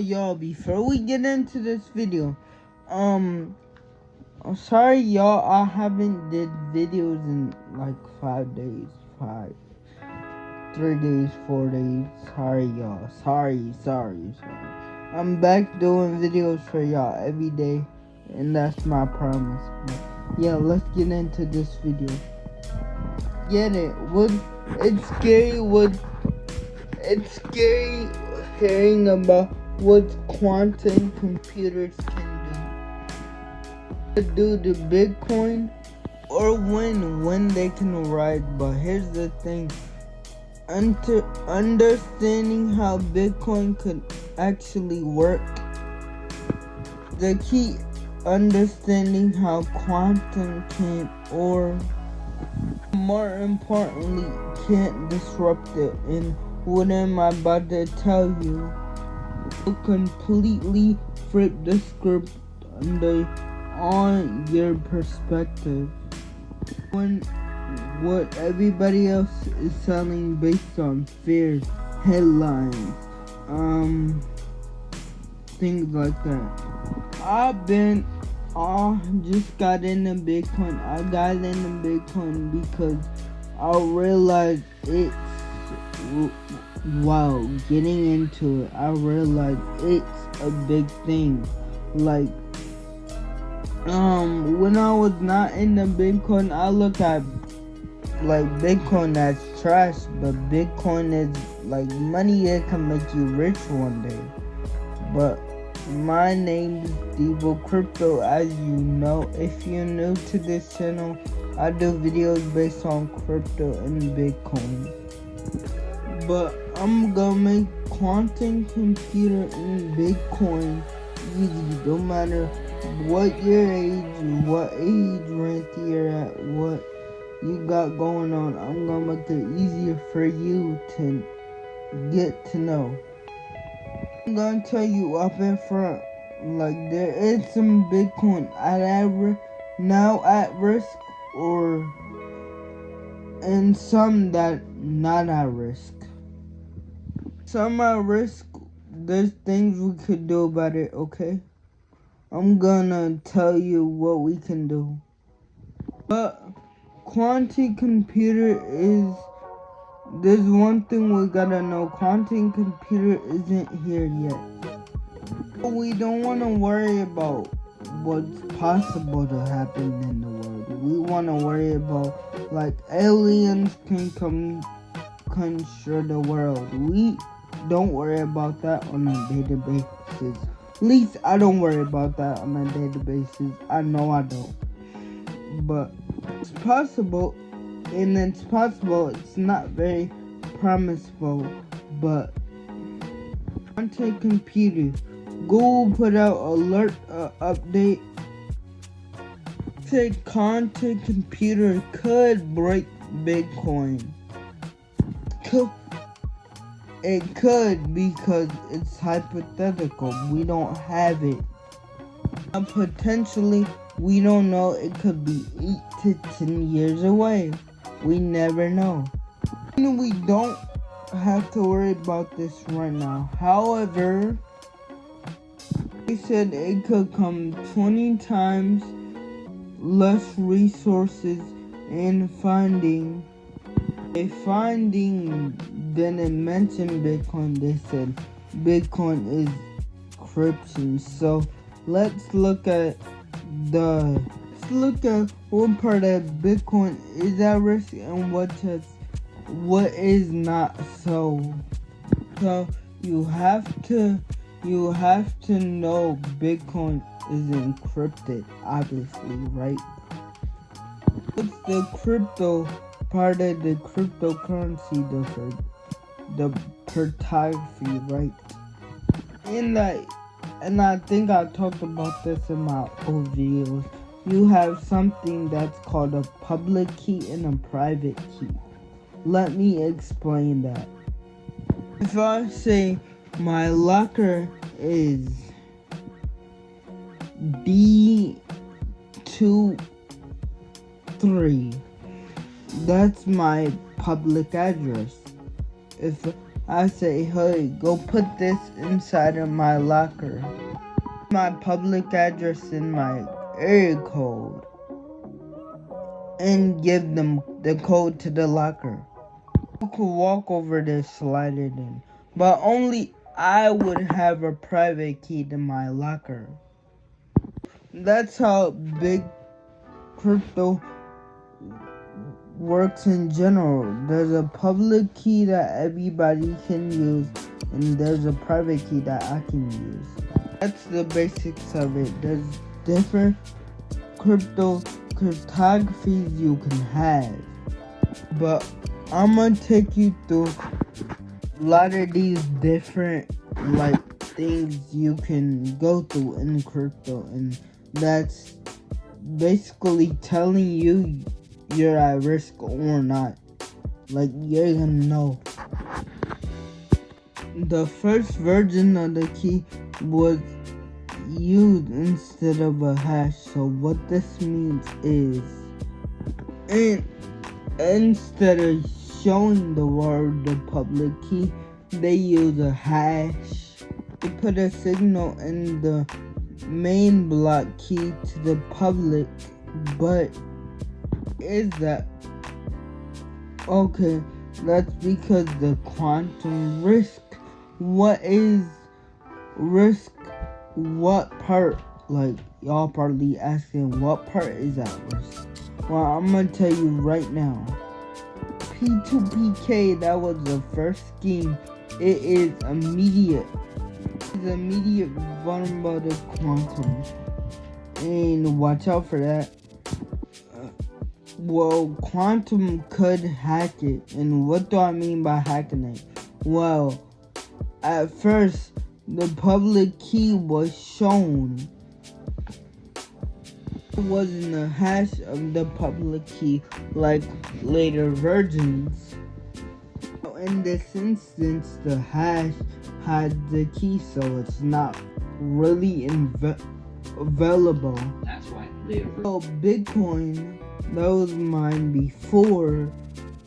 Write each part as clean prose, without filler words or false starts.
Y'all, before we get into this video, I'm sorry y'all, I haven't did videos in like 5 days, 3 days, 4 days. Sorry y'all, sorry. I'm back doing videos for y'all every day, and that's my promise. But yeah, let's get into this video. Get it? It's scary hearing about what quantum computers can do to Bitcoin, or when they can rise. But here's the thing: understanding how Bitcoin could actually work. The key: understanding how quantum can, or more importantly, can't disrupt it. And what am I about to tell you will completely flip the script on your perspective. When what everybody else is selling based on fear, headlines, things like that. I just got into Bitcoin. I got into Bitcoin because I realized while getting into it, I realized it's a big thing. Like, when I was not into Bitcoin, I look at like Bitcoin as trash, but Bitcoin is like money that can make you rich one day. But my name is Devo Crypto. As you know, if you're new to this channel, I do videos based on crypto and Bitcoin. But I'm gonna make quantum computer and Bitcoin easy. No matter what your age, what age rank you're at, what you got going on, I'm gonna make it easier for you to get to know. I'm gonna tell you up in front, like, there is some Bitcoin now at risk, and some that not at risk. Some at risk. There's things we could do about it, okay? I'm gonna tell you what we can do. But quantum computer is, there's one thing we gotta know: quantum computer isn't here yet. We don't want to worry about what's possible to happen in the world. We want to worry about, like, aliens can conquer the world. We don't worry about that on a daily basis. At least I don't worry about that on a daily basis. I know I don't. But it's possible, and it's possible. It's not very promiseful, but quantum computers. Google put out alert update. Said quantum computer could break Bitcoin. It could, because it's hypothetical. We don't have it. And potentially, we don't know. It could be 8 to 10 years away. We never know. And we don't have to worry about this right now. However, they said it could come 20 times less resources and finding. A finding didn't mention Bitcoin. They said Bitcoin is encryption. So let's look at what part of Bitcoin is at risk and what is not. So you have to know Bitcoin is encrypted, obviously, right? What's the crypto part of the cryptocurrency, the cryptography, right? And I think I talked about this in my old videos. You have something that's called a public key and a private key. Let me explain that. If I say my locker is D23, that's my public address. If I say, hey, go put this inside of my locker. My public address and my area code. And give them the code to the locker. You could walk over there, slide it in. But only I would have a private key to my locker. That's how big crypto works in general. There's a public key that everybody can use, and there's a private key that I can use. That's the basics of it. There's different cryptographies you can have, but I'm gonna take you through a lot of these different things you can go through in crypto, and that's basically telling you you're at risk or not. You're gonna know. The first version of the key was used instead of a hash. So what this means is, instead of showing the world the public key, they use a hash. They put a signal in the main block key to the public, but is that okay? That's because the quantum risk. What is risk? What part? Y'all probably asking, what part is at risk? Well, I'm gonna tell you right now. P2PK, that was the first scheme. It is immediate. It's immediate vulnerable to quantum. And watch out for that. Well, quantum could hack it. And what do I mean by hacking it? Well, at first, the public key was shown. It wasn't a hash of the public key like later versions. In this instance, the hash had the key, so it's not really available. That's why later. So Bitcoin, that was mined before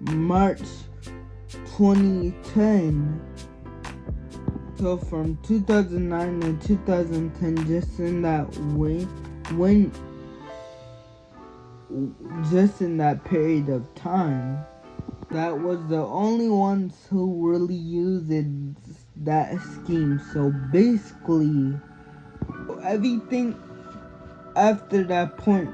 March 2010. So from 2009 to 2010, just in that just in that period of time, that was the only ones who really used that scheme. So basically, everything after that point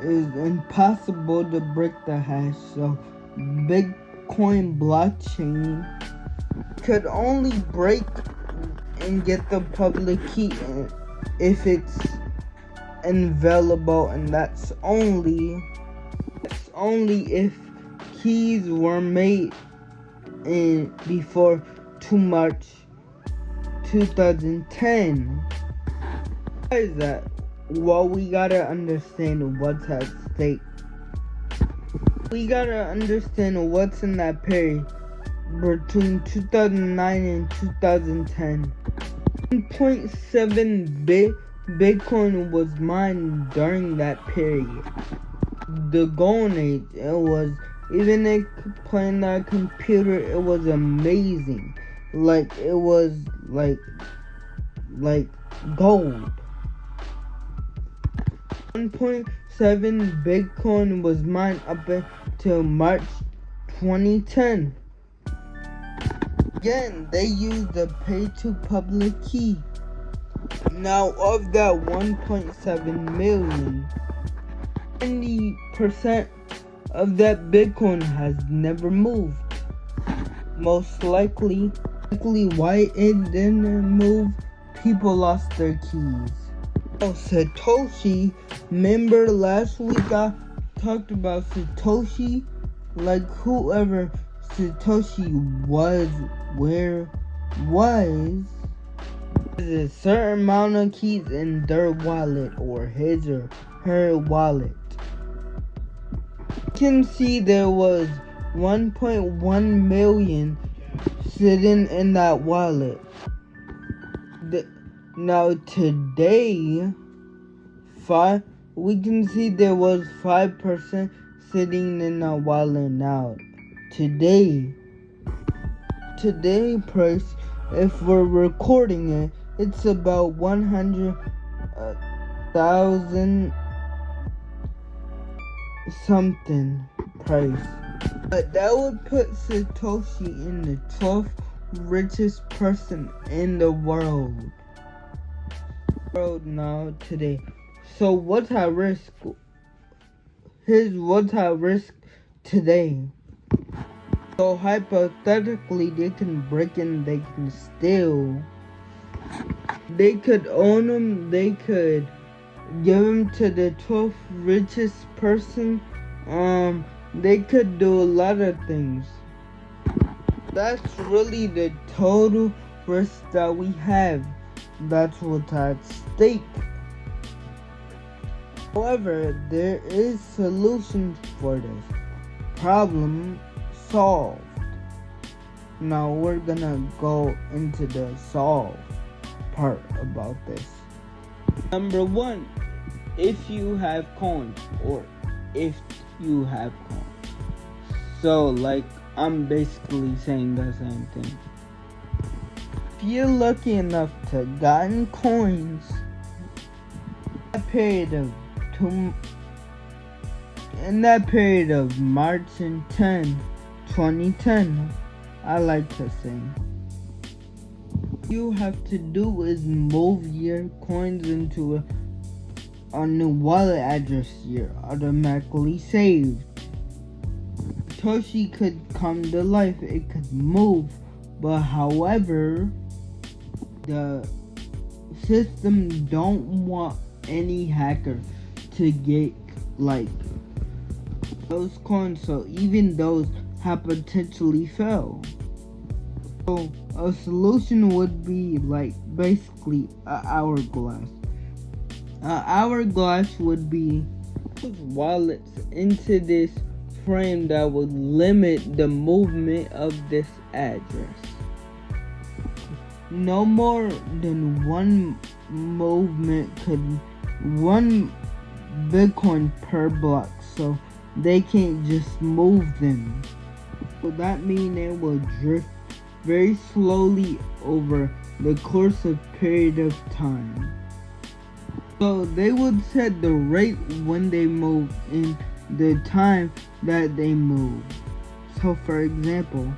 is impossible to break the hash. So Bitcoin blockchain could only break and get the public key if it's available, and that's only if keys were made before 2 March 2010. Why is that? Well, we gotta understand what's at stake. We gotta understand what's in that period between 2009 and 2010. 1.7 Bitcoin was mined during that period. The golden age, it was, even playing that computer, it was amazing. It was like gold. 1.7 Bitcoin was mined up until March 2010. Again, they used the pay-to-public key. Now, of that 1.7 million, 90% of that Bitcoin has never moved. Most likely why it didn't move, people lost their keys. Oh, Satoshi, remember last week I talked about Satoshi? Whoever Satoshi was, there's a certain amount of keys in their wallet or his or her wallet. You can see there was 1.1 million sitting in that wallet. Now today, we can see there was 5% sitting in that wallet now. Today, today price, if we're recording it, it's about 100,000 something price. But that would put Satoshi in the 12th richest person in the world. Now today. So what's our risk? Here's what's our risk today. So hypothetically, they can break in, they can steal. They could own them, they could give them to the 12th richest person. They could do a lot of things. That's really the total risk that we have. That's what's at stake. However, there is solutions for this. Problem solved. Now we're gonna go into the solve part about this. Number one, if you have coins, or if you have coins. So like, I'm basically saying the same thing. If you're lucky enough to gotten coins, in that period of March and 2010, I like to sing. You have to do is move your coins into a new wallet address you're automatically saved. Satoshi could come to life, it could move, but however, the system don't want any hacker to get like those coins, so even those have potentially failed. So a solution would be like basically an hourglass. An hourglass would be wallets into this frame that would limit the movement of this address. No more than one Bitcoin per block, so they can't just move them. So that means it will drift very slowly over the course of period of time. So they would set the rate when they move in the time that they move. So for example,